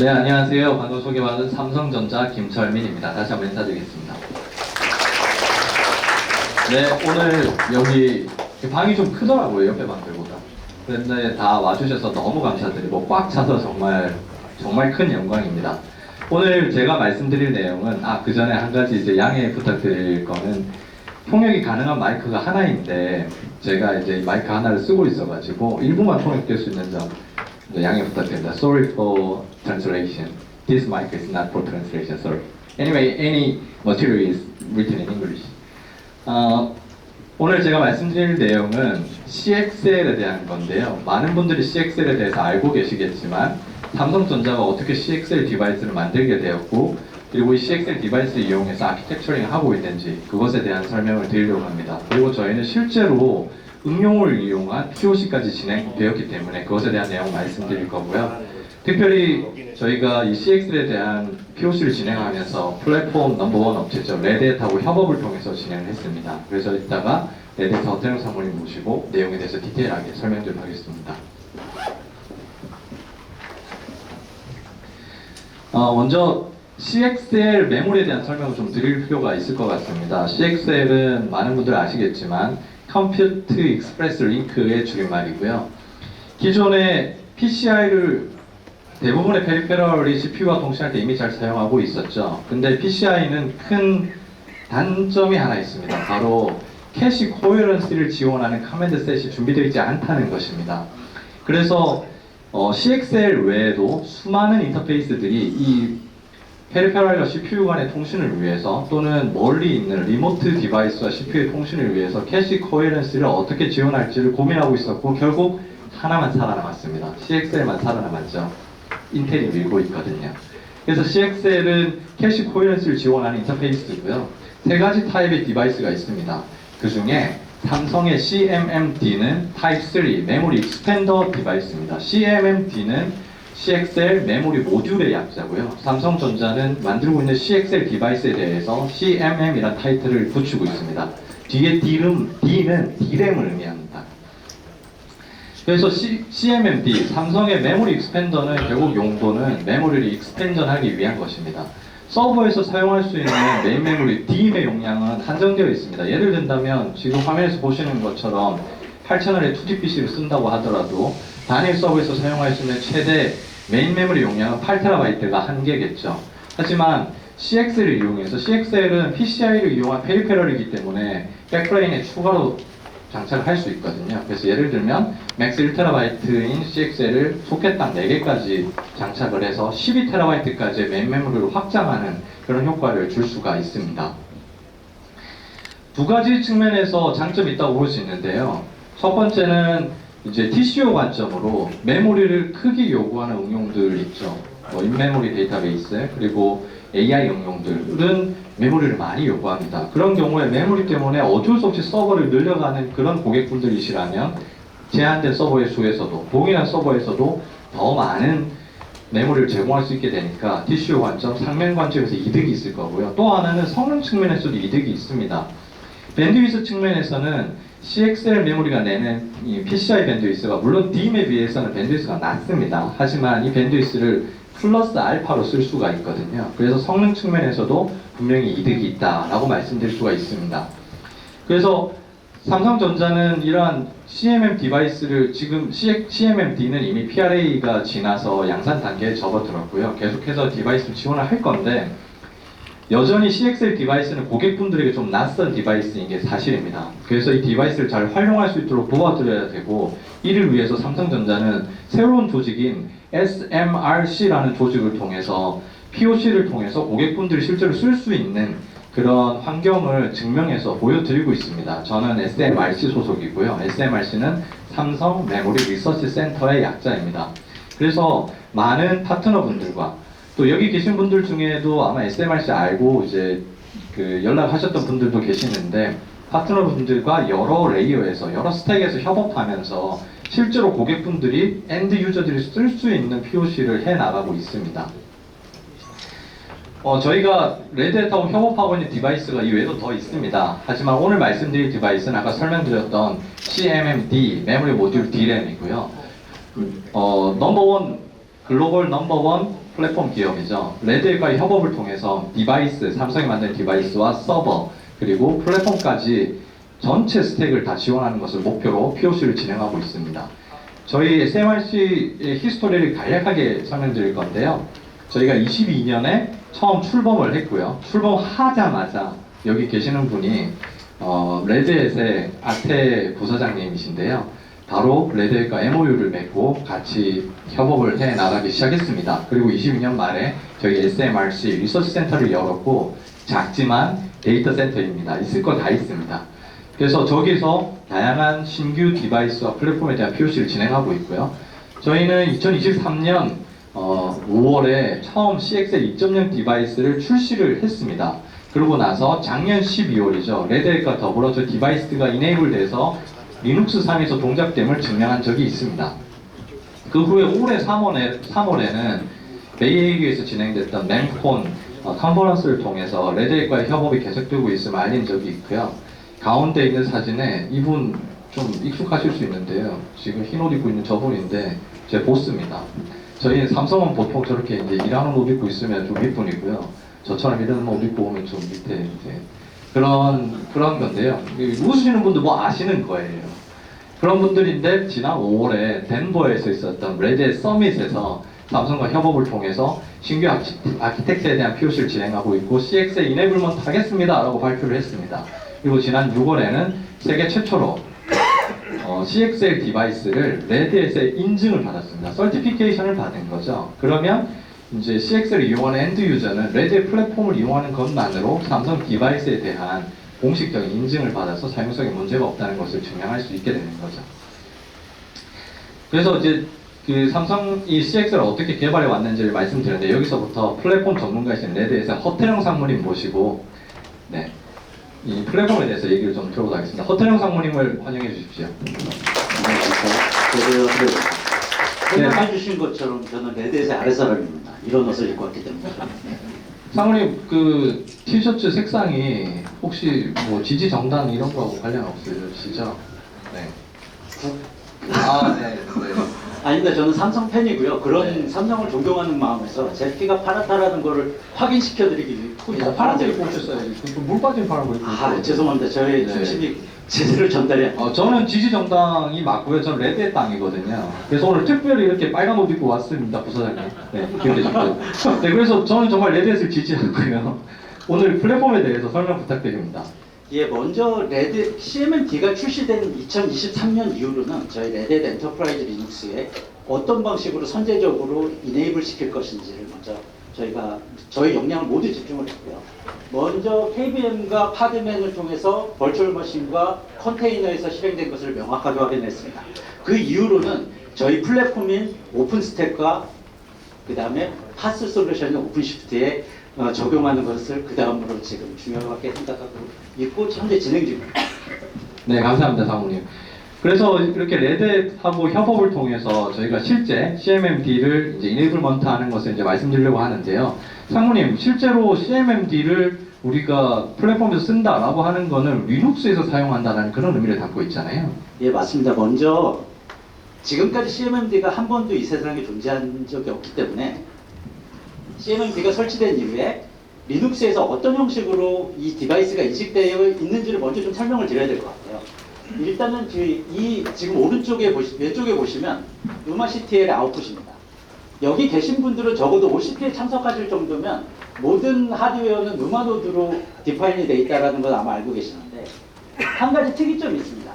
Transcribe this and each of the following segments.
네, 안녕하세요. 방금 소개받은 삼성전자 김철민입니다. 다시 한번 인사드리겠습니다. 네, 오늘 여기 방이 좀 크더라고요. 옆에 방들보다. 그런데 다 와주셔서 너무 감사드리고 꽉 차서 정말 큰 영광입니다. 오늘 제가 말씀드릴 내용은 그 전에 한 가지 이제 양해 부탁드릴 거는 통역이 가능한 마이크가 하나인데 제가 이제 마이크 하나를 쓰고 있어가지고 일부만 통역될 수 있는 점 양해 부탁드립니다. Sorry for translation. This mic is not for translation. Sorry. Anyway, any material is written in English. 오늘 제가 말씀드릴 내용은 CXL에 대한 건데요. 많은 분들이 CXL에 대해서 알고 계시겠지만 삼성전자가 어떻게 CXL 디바이스를 만들게 되었고 그리고 이 CXL 디바이스를 이용해서 아키텍처링을 하고 있는지 그것에 대한 설명을 드리려고 합니다. 그리고 저희는 실제로 응용을 이용한 POC까지 진행되었기 때문에 그것에 대한 내용 말씀드릴 거고요. 특별히 저희가 이 CXL에 대한 POC를 진행하면서 플랫폼 넘버원 업체죠. 레드햇하고 협업을 통해서 진행을 했습니다. 그래서 이따가 레드햇 허태영 사모님 모시고 내용에 대해서 디테일하게 설명드리도록 하겠습니다. 먼저 CXL 메모리에 대한 설명을 좀 드릴 필요가 있을 것 같습니다. CXL은 많은 분들 아시겠지만 Compute Express Link의 줄임말이고요. 기존의 PCI를 대부분의 페리페럴이 CPU와 통신할 때 이미 잘 사용하고 있었죠. 근데 PCI는 큰 단점이 하나 있습니다. 바로 캐시 코헤런스를 지원하는 커맨드 셋이 준비되어 있지 않다는 것입니다. 그래서 CXL 외에도 수많은 인터페이스들이 이 페리페럴과 CPU 간의 통신을 위해서 또는 멀리 있는 리모트 디바이스와 CPU의 통신을 위해서 캐시 코헤런스를 어떻게 지원할지를 고민하고 있었고 결국 하나만 살아남았습니다. CXL만 살아남았죠. 인텔이 밀고 있거든요. 그래서 CXL은 캐시 코헤런스를 지원하는 인터페이스고요. 세 가지 타입의 디바이스가 있습니다. 그 중에 삼성의 CMMD는 타입 3 메모리 익스펜더 디바이스입니다. CMMD는 CXL 메모리 모듈의 약자고요. 삼성전자는 만들고 있는 CXL 디바이스에 대해서 CMM이라는 타이틀을 붙이고 있습니다. 뒤에 D는 D램을 의미합니다. 그래서 CMMD, 삼성의 메모리 익스펜더는 결국 용도는 메모리를 익스펜전하기 위한 것입니다. 서버에서 사용할 수 있는 메인 메모리 D의 용량은 한정되어 있습니다. 예를 든다면 지금 화면에서 보시는 것처럼 8000원의 2D PC를 쓴다고 하더라도 단일 서버에서 사용할 수 있는 최대 메인 메모리 용량은 8TB가 한계겠죠. 하지만 CXL을 이용해서 CXL은 PCI를 이용한 페리페럴이기 때문에 백플레인에 추가로 장착을 할 수 있거든요. 그래서 예를 들면 맥스 1TB인 CXL을 소켓당 4개까지 장착을 해서 12TB까지의 메인 메모리로 확장하는 그런 효과를 줄 수가 있습니다. 두 가지 측면에서 장점이 있다고 볼 수 있는데요. 첫 번째는 이제 TCO 관점으로 메모리를 크게 요구하는 응용들 있죠. 인메모리 데이터베이스 그리고 AI 응용들은 메모리를 많이 요구합니다. 그런 경우에 메모리 때문에 어쩔 수 없이 서버를 늘려가는 그런 고객분들이시라면 제한된 서버의 수에서도 동일한 서버에서도 더 많은 메모리를 제공할 수 있게 되니까 TCO 관점, 상면 관점에서 이득이 있을 거고요. 또 하나는 성능 측면에서도 이득이 있습니다. 밴드위스 측면에서는 CXL 메모리가 내는 이 PCI 밴드위스가 물론 D임에 비해서는 밴드위스가 낮습니다. 하지만 이 밴드위스를 플러스 알파로 쓸 수가 있거든요. 그래서 성능 측면에서도 분명히 이득이 있다라고 말씀드릴 수가 있습니다. 그래서 삼성전자는 이러한 CMM 디바이스를 지금 CMMD는 이미 PRA가 지나서 양산 단계에 접어들었고요. 계속해서 디바이스를 지원을 할 건데 여전히 CXL 디바이스는 고객분들에게 좀 낯선 디바이스인 게 사실입니다. 그래서 이 디바이스를 잘 활용할 수 있도록 도와드려야 되고 이를 위해서 삼성전자는 새로운 조직인 SMRC라는 조직을 통해서 POC를 통해서 고객분들이 실제로 쓸 수 있는 그런 환경을 증명해서 보여드리고 있습니다. 저는 SMRC 소속이고요. SMRC는 삼성 메모리 리서치 센터의 약자입니다. 그래서 많은 파트너분들과 또 여기 계신 분들 중에도 아마 SMRC 알고 이제 연락하셨던 분들도 계시는데 파트너분들과 여러 레이어에서 여러 스택에서 협업하면서 실제로 고객분들이 엔드 유저들이 쓸 수 있는 POC를 해 나가고 있습니다. 저희가 레드햇하고 협업하고 있는 디바이스가 이외에도 더 있습니다. 하지만 오늘 말씀드릴 디바이스는 아까 설명드렸던 CMMD 메모리 모듈 D램이고요. 넘버원 글로벌 넘버원 플랫폼 기업이죠. 레드헬과의 협업을 통해서 디바이스, 삼성이 만든 디바이스와 서버, 그리고 플랫폼까지 전체 스택을 다 지원하는 것을 목표로 POC를 진행하고 있습니다. 저희 SMRC의 히스토리를 간략하게 설명드릴 건데요. 저희가 22년에 처음 출범을 했고요. 출범하자마자 여기 계시는 분이 레드햇의 아태 부사장님이신데요. 바로 레드햇과 MOU를 맺고 같이 협업을 해 나가기 시작했습니다. 그리고 22년 말에 저희 SMRC 리서치 센터를 열었고, 작지만 데이터 센터입니다. 있을 거 다 있습니다. 그래서 저기서 다양한 신규 디바이스와 플랫폼에 대한 POC를 진행하고 있고요. 저희는 2023년 5월에 처음 CXL 2.0 디바이스를 출시를 했습니다. 그러고 나서 작년 12월이죠. 레드헬과 더불어 저 디바이스가 이네이블 돼서 리눅스 상에서 동작됨을 증명한 적이 있습니다. 그 후에 올해 3월에는 베이에이유에서 진행됐던 멤콘 컨퍼런스를 통해서 레드헬과의 협업이 계속되고 있음을 알린 적이 있고요. 가운데 있는 사진에 이분 좀 익숙하실 수 있는데요. 지금 흰 옷 입고 있는 저분인데 제 보스입니다. 저희 삼성은 보통 저렇게 이제 일하는 옷 입고 있으면 좀 윗분이고요. 저처럼 이런 옷 입고 오면 좀 밑에 이제 그런 건데요. 웃으시는 분들 뭐 아시는 거예요. 그런 분들인데 지난 5월에 덴버에서 있었던 레드 서밋에서 삼성과 협업을 통해서 신규 아키텍처에 대한 POC를 진행하고 있고 CX에 이네이블먼트 하겠습니다 라고 발표를 했습니다. 그리고 지난 6월에는 세계 최초로 CXL 디바이스를 레드햇의 인증을 받았습니다. 서티피케이션을 받은 거죠. 그러면 이제 CXL을 이용하는 엔드 유저는 레드햇 플랫폼을 이용하는 것만으로 삼성 디바이스에 대한 공식적인 인증을 받아서 사용성에 문제가 없다는 것을 증명할 수 있게 되는 거죠. 그래서 이제 그 삼성이 CX를 어떻게 개발해 왔는지를 말씀드렸는데, 여기서부터 플랫폼 전문가이신 레드햇의 허태령 상무님 모시고 이 플랫폼에 대해서 얘기를 좀 들어보도록 하겠습니다. 허태령 상무님을 환영해 주십시오. 설명해 주신 것처럼 저는 레드햇의 아랫사람입니다. 이런 옷을 입고 왔기 때문에. 상무님, 그 티셔츠 색상이 혹시 뭐 지지 정당 이런 거하고 관련 없으시죠? 네. 네. 아닙니다. 저는 삼성 팬이고요. 그런 네. 삼성을 존경하는 마음에서 제 피가 파랗다라는 거를 확인시켜드리기 위해 파란색 입고 오셨어요. 물 빠진 파란 거 입고 오셨어요. 죄송합니다. 저의 네. 중심이 제대로 전달이 저는 지지 정당이 맞고요. 저는 레드햇 당이거든요. 그래서 오늘 특별히 이렇게 빨간 옷 입고 왔습니다, 부사장님. 네, 기억해 주십시오. 네, 그래서 저는 정말 레드햇을 지지하고요. 오늘 플랫폼에 대해서 설명 부탁드립니다. 예, 먼저 레드 CMMD가 출시된 2023년 이후로는 저희 레드햇 엔터프라이즈 리눅스에 어떤 방식으로 선제적으로 이네이블 시킬 것인지를 먼저 저희 역량을 모두 집중을 했고요. 먼저 KVM과 파드맨을 통해서 버추얼 머신과 컨테이너에서 실행된 것을 명확하게 확인했습니다. 그 이후로는 저희 플랫폼인 오픈스택과 그 다음에 파스 솔루션인 오픈시프트에 적용하는 것을 그 다음으로 지금 중요하게 생각하고 있고 현재 진행 중입니다. 네, 감사합니다, 사모님. 그래서 이렇게 레드햇하고 협업을 통해서 저희가 실제 CMMD를 이제 이네이블먼트 하는 것을 이제 말씀드리려고 하는데요. 상무님, 실제로 CMMD를 우리가 플랫폼에서 쓴다라고 하는 거는 리눅스에서 사용한다는 그런 의미를 담고 있잖아요. 예, 맞습니다. 먼저 지금까지 CMMD가 한 번도 이 세상에 존재한 적이 없기 때문에 CMMD가 설치된 이후에 리눅스에서 어떤 형식으로 이 디바이스가 인식되어 있는지를 먼저 좀 설명을 드려야 될 것 같아요. 일단은 지금 왼쪽에 보시면 누마CTL의 아웃풋입니다. 여기 계신 분들은 적어도 OCP에 참석하실 정도면 모든 하드웨어는 누마노드로 디파인이 되어 있다는 건 아마 알고 계시는데, 한 가지 특이점이 있습니다.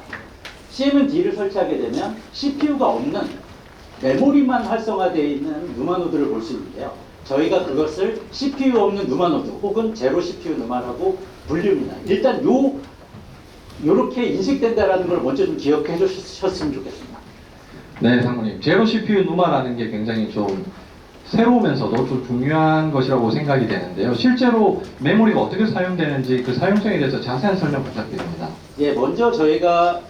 CMMD를 설치하게 되면 CPU가 없는 메모리만 활성화되어 있는 누마노드를 볼 수 있는데요. 저희가 그것을 CPU 없는 누마노드 혹은 제로 CPU 누마라고 불립니다. 일단 요렇게 인식된다라는 걸 먼저 좀 기억해 주셨으면 좋겠습니다. 네, 상무님. 제로 CPU 누마라는 게 굉장히 좀 새로우면서도 좀 중요한 것이라고 생각이 되는데요. 실제로 메모리가 어떻게 사용되는지 그 사용성에 대해서 자세한 설명 부탁드립니다. 예, 먼저 저희가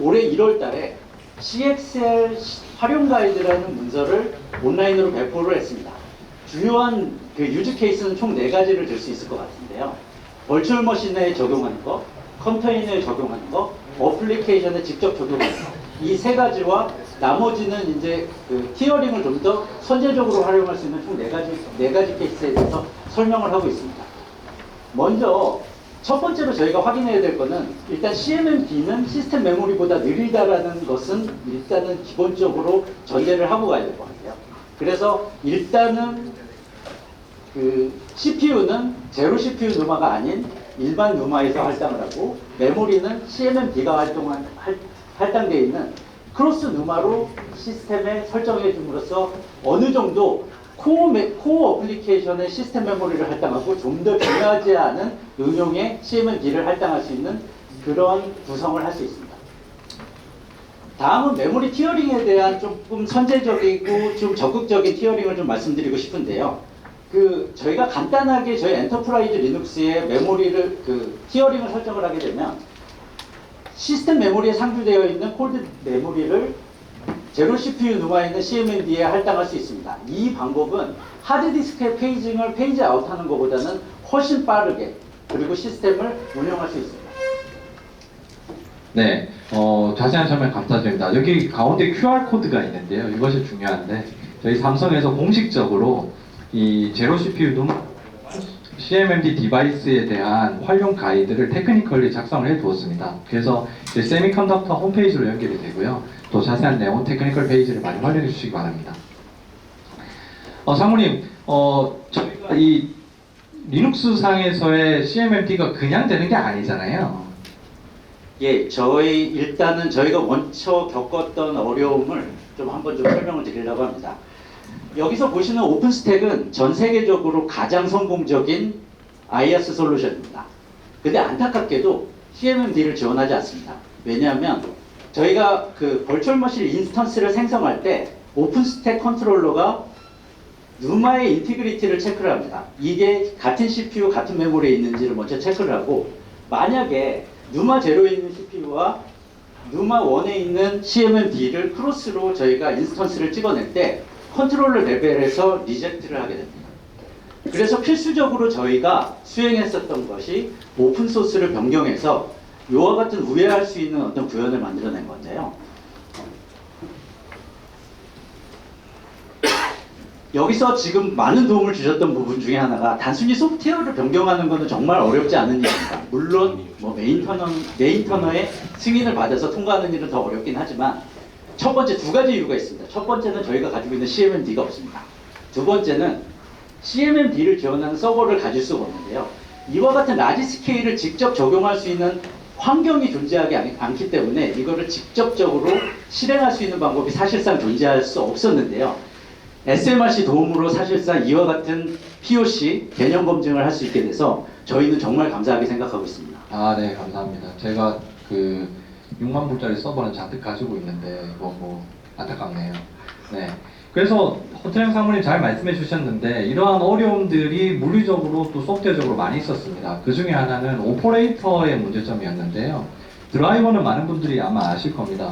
올해 1월 달에 CXL 활용 가이드라는 문서를 온라인으로 배포를 했습니다. 주요한 그 유즈 케이스는 총 4가지를 들 수 있을 것 같은데요. 버추얼 머신에 적용하는 거, 컨테이너에 적용하는 거, 어플리케이션에 직접 적용하는 거. 이 3가지와 나머지는 이제 그 티어링을 좀 더 선제적으로 활용할 수 있는 총 네 가지 케이스에 대해서 설명을 하고 있습니다. 먼저 첫 번째로 저희가 확인해야 될 거는 일단 CMMD는 시스템 메모리보다 느리다라는 것은 일단은 기본적으로 전제를 하고 가야 될 것 같아요. 그래서 일단은 그 CPU는 제로 CPU 누마가 아닌 일반 누마에서 할당을 하고 메모리는 CMMD가 할당되어 있는 크로스 누마로 시스템에 설정해 줌으로써 어느 정도 코어 어플리케이션의 시스템 메모리를 할당하고 좀 더 중요하지 않은 응용의 CMMD를 할당할 수 있는 그런 구성을 할 수 있습니다. 다음은 메모리 티어링에 대한 조금 선제적이고 좀 적극적인 티어링을 좀 말씀드리고 싶은데요. 저희가 간단하게 저희 엔터프라이즈 리눅스의 메모리를 티어링을 설정을 하게 되면 시스템 메모리에 상주되어 있는 콜드 메모리를 제로 CPU 누마에 있는 CMMD에 할당할 수 있습니다. 이 방법은 하드디스크의 페이징을 페이지 아웃하는 것보다는 훨씬 빠르게 그리고 시스템을 운영할 수 있습니다. 네, 자세한 설명 감사드립니다. 여기 가운데 QR코드가 있는데요. 이것이 중요한데 저희 삼성에서 공식적으로 이 제로 CPU CMMD 디바이스에 대한 활용 가이드를 테크니컬리 작성을 해 두었습니다. 그래서 세미컨덕터 홈페이지로 연결이 되고요. 또 자세한 내용 테크니컬 페이지를 많이 활용해 주시기 바랍니다. 사모님, 저희가 이 리눅스 상에서의 CMMD가 그냥 되는 게 아니잖아요. 예, 일단은 저희가 원처 겪었던 어려움을 좀 한번 좀 설명을 드리려고 합니다. 여기서 보시는 오픈스택은 전 세계적으로 가장 성공적인 IaaS 솔루션입니다. 근데 안타깝게도 CMMD를 지원하지 않습니다. 왜냐하면 저희가 그 버추얼 머신 인스턴스를 생성할 때 오픈스택 컨트롤러가 누마의 인티그리티를 체크를 합니다. 이게 같은 CPU, 같은 메모리에 있는지를 먼저 체크를 하고 만약에 누마 제로에 있는 CPU와 누마 1에 있는 CMMD를 크로스로 저희가 인스턴스를 찍어낼 때 컨트롤러 레벨에서 리젝트를 하게 됩니다. 그래서 필수적으로 저희가 수행했었던 것이 오픈소스를 변경해서 이와 같은 우회할 수 있는 어떤 구현을 만들어낸 건데요. 여기서 지금 많은 도움을 주셨던 부분 중에 하나가 단순히 소프트웨어를 변경하는 것은 정말 어렵지 않은 일입니다. 물론 뭐 메인 터너의 승인을 받아서 통과하는 일은 더 어렵긴 하지만 첫 번째 두 가지 이유가 있습니다. 첫 번째는 저희가 가지고 있는 CMMD가 없습니다. 두 번째는 CMMD를 지원하는 서버를 가질 수가 없는데요. 이와 같은 라지 스케일을 직접 적용할 수 있는 환경이 존재하지 않기 때문에 이거를 직접적으로 실행할 수 있는 방법이 사실상 존재할 수 없었는데요. SMRC 도움으로 사실상 이와 같은 POC 개념 검증을 할 수 있게 돼서 저희는 정말 감사하게 생각하고 있습니다. 네, 감사합니다. 제가 6만 불짜리 서버는 잔뜩 가지고 있는데 이거 뭐 안타깝네요. 네. 그래서 호텔형 사모님 잘 말씀해 주셨는데 이러한 어려움들이 물리적으로 또 소프트웨어적으로 많이 있었습니다. 그 중에 하나는 오퍼레이터의 문제점이었는데요. 드라이버는 많은 분들이 아마 아실 겁니다.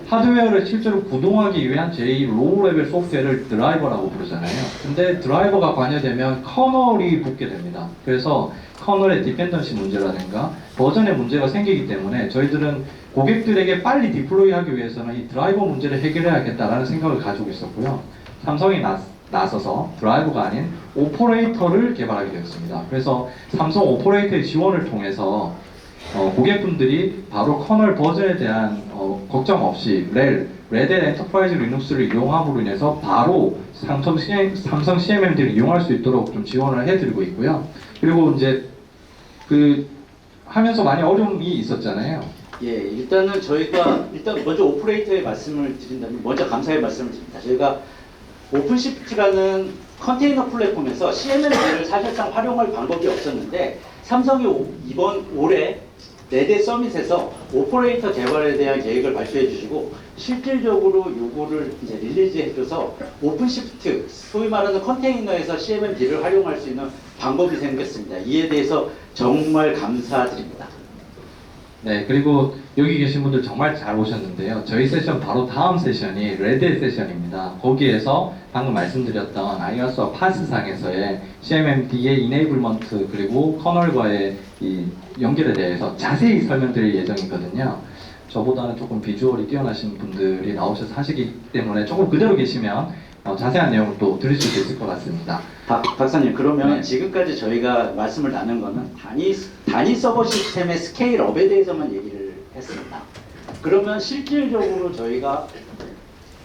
하드웨어를 실제로 구동하기 위한 제일 로우 레벨 소프트웨어를 드라이버라고 부르잖아요. 근데 드라이버가 관여되면 커널이 붙게 됩니다. 그래서 커널의 디펜던시 문제라든가 버전의 문제가 생기기 때문에 저희들은 고객들에게 빨리 디플로이하기 위해서는 이 드라이버 문제를 해결해야겠다라는 생각을 가지고 있었고요. 삼성이 나서서 드라이버가 아닌 오퍼레이터를 개발하게 되었습니다. 그래서 삼성 오퍼레이터의 지원을 통해서 고객분들이 바로 커널 버전에 대한 걱정 없이 레드 엔터프라이즈 리눅스를 이용함으로 인해서 바로 삼성 CMMD를 이용할 수 있도록 좀 지원을 해드리고 있고요. 그리고 이제 하면서 많이 어려움이 있었잖아요. 예, 일단은 저희가 먼저 오퍼레이터의 말씀을 드린다면 먼저 감사의 말씀을 드립니다. 저희가 오픈시프트라는 컨테이너 플랫폼에서 CMMD를 사실상 활용할 방법이 없었는데 삼성이 올해 레드 서밋에서 오퍼레이터 개발에 대한 계획을 발표해 주시고 실질적으로 요거를 이제 릴리즈해 줘서 오픈시프트 소위 말하는 컨테이너에서 CMMD를 활용할 수 있는 방법이 생겼습니다. 이에 대해서 정말 감사드립니다. 네, 그리고 여기 계신 분들 정말 잘 오셨는데요. 저희 세션 바로 다음 세션이 레드 세션입니다. 거기에서 방금 말씀드렸던 IaaS와 파스상에서의 CMMD의 이네이블먼트 그리고 커널과의 이 연결에 대해서 자세히 설명드릴 예정이거든요. 저보다는 조금 비주얼이 뛰어나신 분들이 나오셔서 하시기 때문에 조금 그대로 계시면 자세한 내용을 또 들으실 수 있을 것 같습니다. 박사님, 그러면 네. 지금까지 저희가 말씀을 나눈 거는 단위 서버 시스템의 스케일업에 대해서만 얘기를 했습니다. 그러면 실질적으로 저희가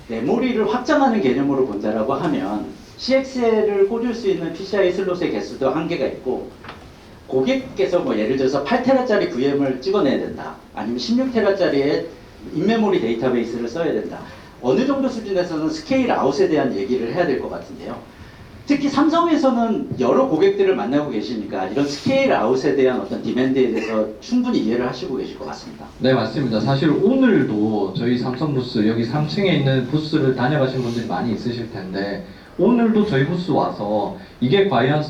메모리를 확장하는 개념으로 본다라고 하면 CXL을 꽂을 수 있는 PCI 슬롯의 개수도 한계가 있고, 고객께서 뭐 예를 들어서 8테라짜리 VM을 찍어내야 된다, 아니면 16테라짜리의 인메모리 데이터베이스를 써야 된다, 어느 정도 수준에서는 스케일 아웃에 대한 얘기를 해야 될 것 같은데요. 특히 삼성에서는 여러 고객들을 만나고 계시니까 이런 스케일 아웃에 대한 어떤 디맨드에 대해서 충분히 이해를 하시고 계실 것 같습니다. 네, 맞습니다. 사실 오늘도 저희 삼성 부스, 여기 3층에 있는 부스를 다녀가신 분들이 많이 있으실 텐데, 오늘도 저희 부스 와서 이게 과연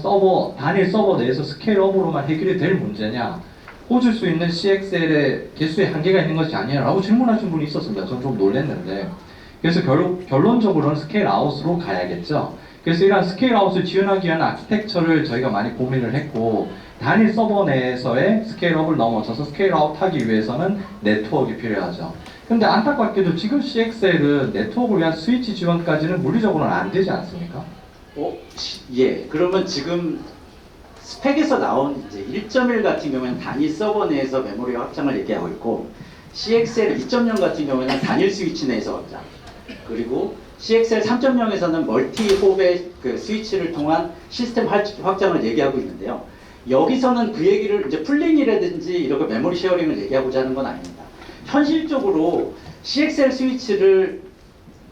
단일 서버 내에서 스케일업으로만 해결이 될 문제냐, 꽂을 수 있는 CXL의 개수의 한계가 있는 것이 아니냐 라고 질문하신 분이 있었습니다. 저는 좀 놀랐는데, 그래서 결론적으로는 스케일 아웃으로 가야겠죠. 그래서 이러한 스케일 아웃을 지원하기 위한 아키텍처를 저희가 많이 고민을 했고, 단일 서버 내에서의 스케일업을 넘어서서 스케일 아웃 하기 위해서는 네트워크가 필요하죠. 근데 안타깝게도 지금 CXL은 네트워크를 위한 스위치 지원까지는 물리적으로는 안 되지 않습니까? 예. 그러면 지금 스펙에서 나온 이제 1.1 같은 경우에는 단위 서버 내에서 메모리 확장을 얘기하고 있고, CXL 2.0 같은 경우에는 단일 스위치 내에서 확장, 그리고 CXL 3.0에서는 멀티 홉의 그 스위치를 통한 시스템 확장을 얘기하고 있는데요. 여기서는 그 얘기를 이제 풀링이라든지 이렇게 메모리 쉐어링을 얘기하고자 하는 건 아닙니다. 현실적으로 CXL 스위치를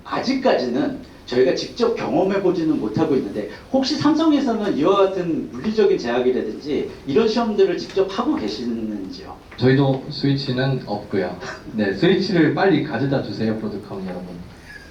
아직까지는 저희가 직접 경험해 보지는 못하고 있는데, 혹시 삼성에서는 이와 같은 물리적인 제약이라든지 이런 시험들을 직접 하고 계시는지요? 저희도 스위치는 없고요. 네, 스위치를 빨리 가져다 주세요, 프로듀컴 여러분.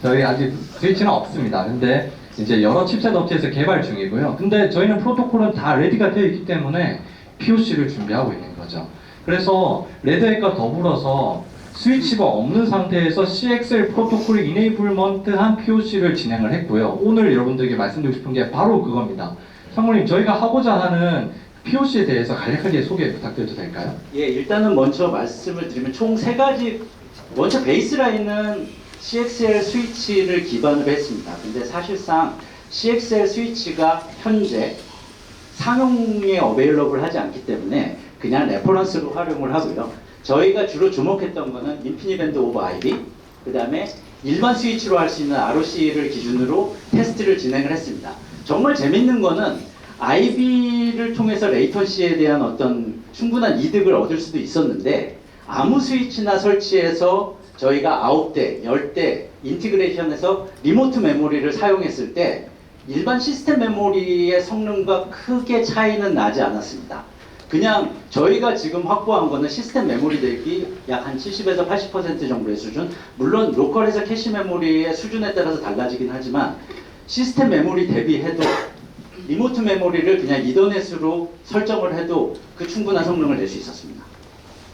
저희 아직 스위치는 없습니다. 근데 이제 여러 칩셋 업체에서 개발 중이고요. 근데 저희는 프로토콜은 다 레디가 되어 있기 때문에 POC를 준비하고 있는 거죠. 그래서 레드햇과 더불어서 스위치가 없는 상태에서 CXL 프로토콜 이네이블먼트한 POC를 진행을 했고요. 오늘 여러분들에게 말씀드리고 싶은 게 바로 그겁니다. 상무님, 저희가 하고자 하는 POC에 대해서 간략하게 소개 부탁드려도 될까요? 예, 일단은 먼저 말씀을 드리면 총 3가지, 먼저 베이스라인은 CXL 스위치를 기반으로 했습니다. 근데 사실상 CXL 스위치가 현재 상용에 어베일러블 하지 않기 때문에 그냥 레퍼런스로 활용을 하고요. 저희가 주로 주목했던 거는 인피니밴드 오버 IB, 그 다음에 일반 스위치로 할 수 있는 ROC를 기준으로 테스트를 진행을 했습니다. 정말 재밌는 거는 IB를 통해서 레이턴시에 대한 어떤 충분한 이득을 얻을 수도 있었는데, 아무 스위치나 설치해서 저희가 9대, 10대 인티그레이션해서 리모트 메모리를 사용했을 때 일반 시스템 메모리의 성능과 크게 차이는 나지 않았습니다. 그냥 저희가 지금 확보한 거는 시스템 메모리 대비 약 한 70에서 80% 정도의 수준, 물론 로컬에서 캐시 메모리의 수준에 따라서 달라지긴 하지만 시스템 메모리 대비해도 리모트 메모리를 그냥 이더넷으로 설정을 해도 그 충분한 성능을 낼 수 있었습니다.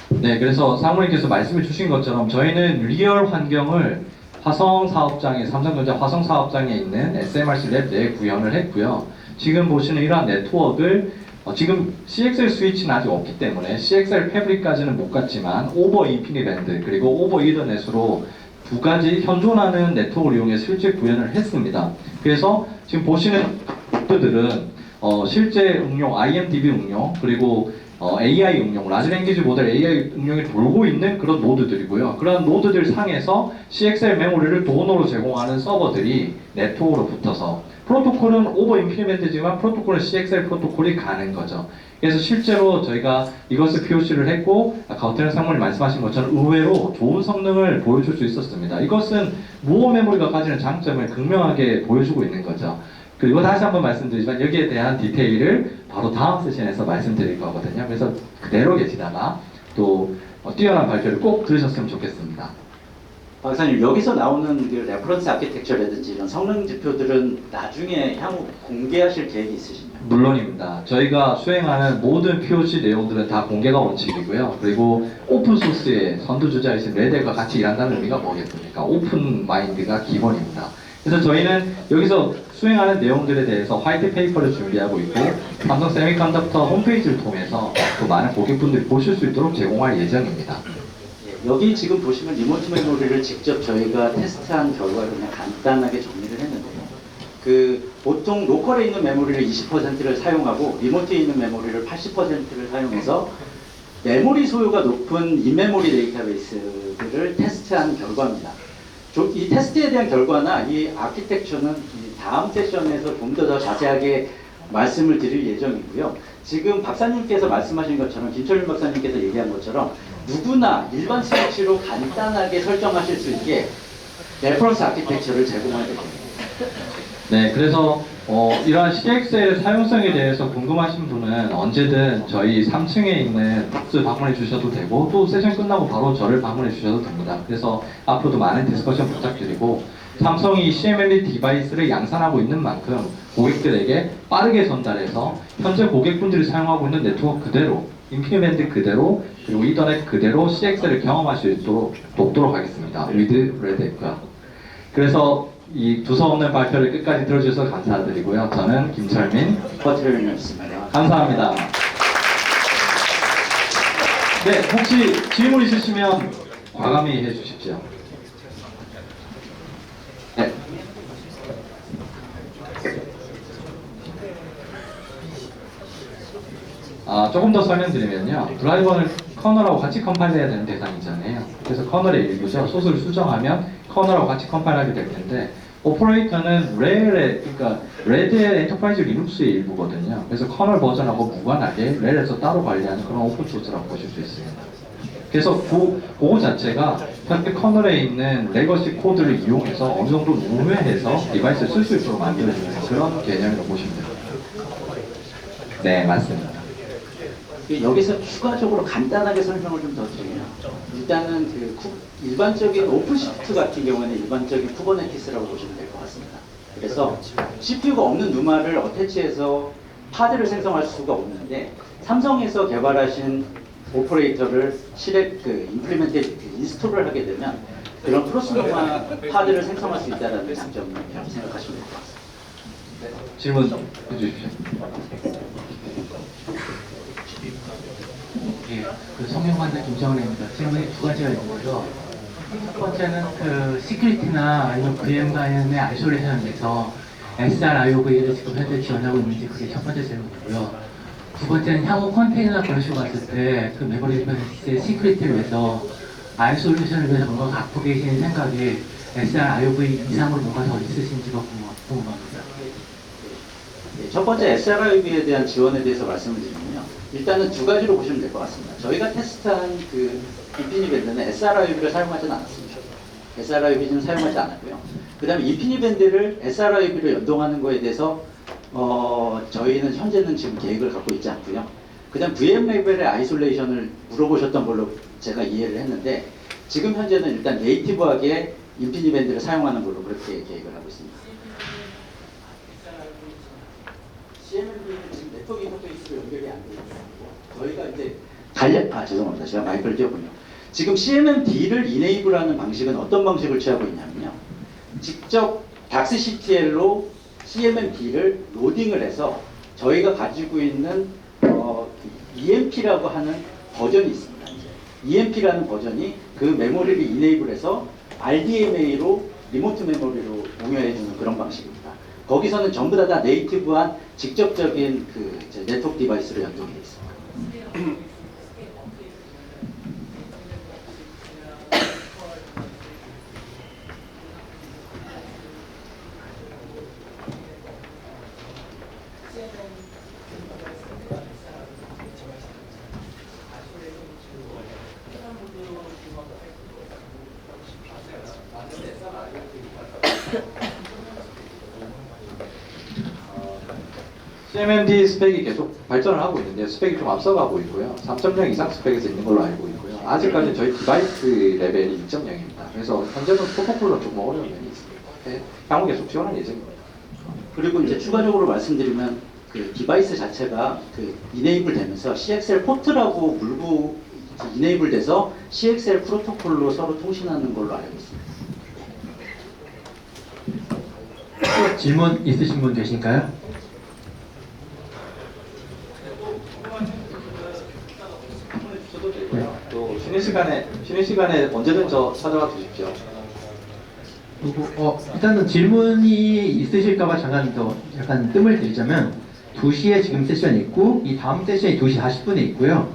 네, 그래서 사무님께서 말씀해 주신 것처럼 저희는 리얼 환경을 화성 사업장에, 삼성전자 화성 사업장에 있는 SMRC 랩 내에 구현을 했고요. 지금 보시는 이러한 네트워크를 지금 CXL 스위치는 아직 없기 때문에 CXL 패브릭까지는 못 갔지만 오버 인피니밴드 그리고 오버 이더넷으로 2가지 현존하는 네트워크를 이용해 실제 구현을 했습니다. 그래서 지금 보시는 노드들은 실제 응용, IMDB 응용, 그리고 AI 응용, 라지 랭귀지 모델 AI 응용이 돌고 있는 그런 노드들이고요. 그런 노드들 상에서 CXL 메모리를 도너로 제공하는 서버들이 네트워크로 붙어서, 프로토콜은 오버 인피니밴드지만 프로토콜은 CXL 프로토콜이 가는 거죠. 그래서 실제로 저희가 이것을 POC를 했고, 아까 어태는 상무님 말씀하신 것처럼 의외로 좋은 성능을 보여줄 수 있었습니다. 이것은 무어 메모리가 가지는 장점을 극명하게 보여주고 있는 거죠. 그리고 다시 한번 말씀드리지만 여기에 대한 디테일을 바로 다음 세션에서 말씀드릴 거거든요. 그래서 그대로 계시다가 또 뛰어난 발표를 꼭 들으셨으면 좋겠습니다. 박사님, 여기서 나오는 그 레퍼런스 아키텍처라든지 이런 성능 지표들은 나중에 향후 공개하실 계획이 있으신가요? 물론입니다. 저희가 수행하는 모든 POC 내용들은 다 공개가 원칙이고요. 그리고 오픈소스의 선두주자이신 레델과 같이 일한다는 의미가 뭐겠습니까? 오픈 마인드가 기본입니다. 그래서 저희는 여기서 수행하는 내용들에 대해서 화이트 페이퍼를 준비하고 있고, 삼성 세미컨덕터 홈페이지를 통해서 또 많은 고객분들이 보실 수 있도록 제공할 예정입니다. 예, 여기 지금 보시면 리모트 메모리를 직접 저희가 테스트한 결과를 그냥 간단하게 정리를 했는데요. 그 보통 로컬에 있는 메모리를 20%를 사용하고 리모트에 있는 메모리를 80%를 사용해서 메모리 소요가 높은 인메모리 데이터베이스들을 테스트한 결과입니다. 이 테스트에 대한 결과나 이 아키텍처는 이 다음 세션에서 좀 더 자세하게 말씀을 드릴 예정이고요. 지금 박사님께서 말씀하신 것처럼, 김철민 박사님께서 얘기한 것처럼 누구나 일반 스위치로 간단하게 설정하실 수 있게 레퍼런스 아키텍처를 제공할 겁니다. 네, 그래서 이러한 CXL 사용성에 대해서 궁금하신 분은 언제든 저희 3층에 있는 부스 방문해 주셔도 되고, 또 세션 끝나고 바로 저를 방문해 주셔도 됩니다. 그래서 앞으로도 많은 디스커션 부탁드리고, 삼성이 CMMD 디바이스를 양산하고 있는 만큼 고객들에게 빠르게 전달해서 현재 고객분들이 사용하고 있는 네트워크 그대로, 인피니밴드 그대로, 그리고 이더넷 그대로 CXL을 경험할 수 있도록 돕도록 하겠습니다. with 레드에크와. 그래서 이 두서없는 발표를 끝까지 들어주셔서 감사드리고요. 저는 김철민 버트널이었습니다. 감사합니다. 네, 혹시 질문 있으시면 과감히 해주십시오. 네. 조금 더 설명드리면요. 드라이버는 커널하고 같이 컴파일해야 되는 대상이잖아요. 그래서 커널의 일부죠. 소스를 수정하면 커널하고 같이 컴파일하게 될 텐데, 오퍼레이터는 그러니까 레드의 엔터프라이즈 리눅스의 일부거든요. 그래서 커널 버전하고 무관하게 렐에서 따로 관리하는 그런 오픈소스라고 보실 수 있습니다. 그래서 그거 자체가 현재 커널에 있는 레거시 코드를 이용해서 어느 정도 우회해서 디바이스를 쓸 수 있도록 만들어주는 그런 개념이라고 보시면 됩니다. 네, 맞습니다. 여기서 추가적으로 간단하게 설명을 좀 더 드리면, 일단은 일반적인 오픈시프트 같은 경우에는 일반적인 쿠버네티스라고 보시면 될 것 같습니다. 그래서 CPU가 없는 누마를 어태치해서 파드를 생성할 수가 없는데, 삼성에서 개발하신 오퍼레이터를 인스톨을 하게 되면 그런 크로스 누마 파드를 생성할 수 있다는 장점을 생각하시면 될 것 같습니다. 네, 질문 해주십시오. 예, 성형관대 김정은입니다. 질문이 두 가지가 있는데요. 첫 번째는 시큐리티나 아니면 VM 관련의 아이솔레이션에서 SR-IOV를 지금 현재 지원하고 있는지, 그게 첫 번째 질문이고요. 두 번째는 향후 컨테이너나 그런 식으로 갔을 때 그 메모리 디바이스의 시큐리티를 위해서 아이솔레이션을 위해서 뭔가 갖고 계시는 생각이 SR-IOV 이상으로 뭐가 더 있으신지가 궁금합니다. 첫 번째 SR-IOV에 대한 지원에 대해서 말씀을 드리면요. 일단은 두 가지로 보시면 될 것 같습니다. 저희가 테스트한 인피니밴드는 SR-IOV를 사용하지는 않았습니다. SR-IOV는 사용하지 않았고요. 그 다음에 인피니밴드를 SR-IOV로 연동하는 거에 대해서 저희는 현재는 지금 계획을 갖고 있지 않고요. 그 다음 VM 레벨의 아이솔레이션을 물어보셨던 걸로 제가 이해를 했는데, 지금 현재는 일단 네이티브하게 인피니밴드를 사용하는 걸로 그렇게 계획을 하고 있습니다. CMMD는 지금 네트워크 인터페이스로 연결이 안 되어 있고, 저희가 이제 죄송합니다. 제가 마이크를 띄웠군요. 지금 CMMD를 이네이블하는 방식은 어떤 방식을 취하고 있냐면요. 직접 DAXCTL로 CMMD를 로딩을 해서 저희가 가지고 있는 EMP라고 하는 버전이 있습니다. EMP라는 버전이 그 메모리를 이네이블해서 RDMA로 리모트 메모리로 공유해주는 그런 방식입니다. 거기서는 전부 다 네이티브한 직접적인 네트워크 디바이스로 연동이 되어 있습니다. CMMD 스펙이 계속 발전을 하고 있는데, 스펙이 좀 앞서가고 있고요. 3.0 이상 스펙에서 있는 걸로 알고 있고요. 아직까지 저희 디바이스 레벨이 2.0입니다. 그래서 현재는 프로토콜로 조금 어려운 면이 있습니다. 네, 향후 계속 지원할 예정입니다. 그리고 이제 추가적으로 말씀드리면 디바이스 자체가 이네이블 되면서 CXL 포트라고 물고 이네이블 돼서 CXL 프로토콜로 서로 통신하는 걸로 알고 있습니다. 질문 있으신 분 계신가요? 또 쉬는 시간에 언제든 찾아와 주십시오. 그리고 일단은 질문이 있으실까봐 잠깐 더 약간 뜸을 들이자면 2시에 지금 세션이 있고 이 다음 세션이 2시 40분에 있고요.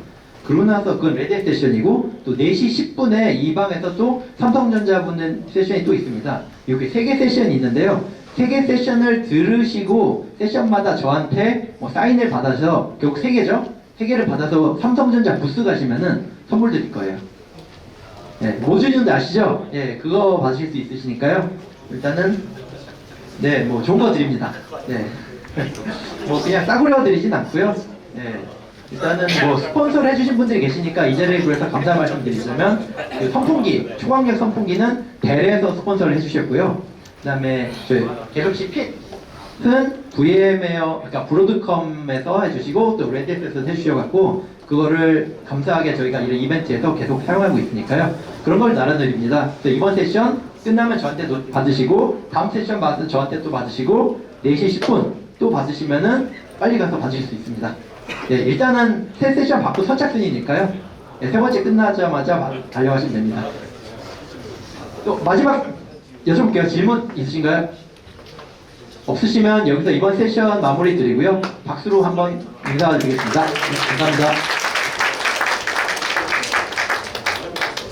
그러고 나서 그건 레드햇 세션이고 또 4시 10분에 이 방에서 또 삼성전자 분들 세션이 또 있습니다. 이렇게 3개 세션이 있는데요. 3개 세션을 들으시고 세션마다 저한테 뭐 사인을 받아서 결국 3개죠? 3개를 받아서 삼성전자 부스 가시면은 선물 드릴 거예요. 네, 모준이도 아시죠? 예, 그거 받으실 수 있으시니까요. 일단은 네, 뭐 좋은 거 드립니다. 네, 뭐 그냥 싸구려 드리진 않고요. 네, 일단은 뭐 스폰서를 해주신 분들이 계시니까 이 자리에 그래서 감사 말씀드리자면 그 선풍기, 초강력 선풍기는 델에서 스폰서를 해주셨고요. 그다음에 저희 갤럭시 핏은 VM웨어, 그러니까 브로드컴에서 해주시고 또 레드햇에서 해주셔갖고 그거를 감사하게 저희가 이런 이벤트에서 계속 사용하고 있으니까요. 그런 걸 나눠드립니다. 그래서 이번 세션 끝나면 저한테 받으시고 다음 세션 받으면 저한테 또 받으시고 4시 10분 또 받으시면은 빨리 가서 받으실 수 있습니다. 네, 일단은 새 세션 받고 선착순이니까요. 네, 세 번째 끝나자마자 달려가시면 됩니다. 또 마지막 여쭤볼게요. 질문 있으신가요? 없으시면 여기서 이번 세션 마무리 드리고요. 박수로 한번 인사드리겠습니다. 네, 감사합니다.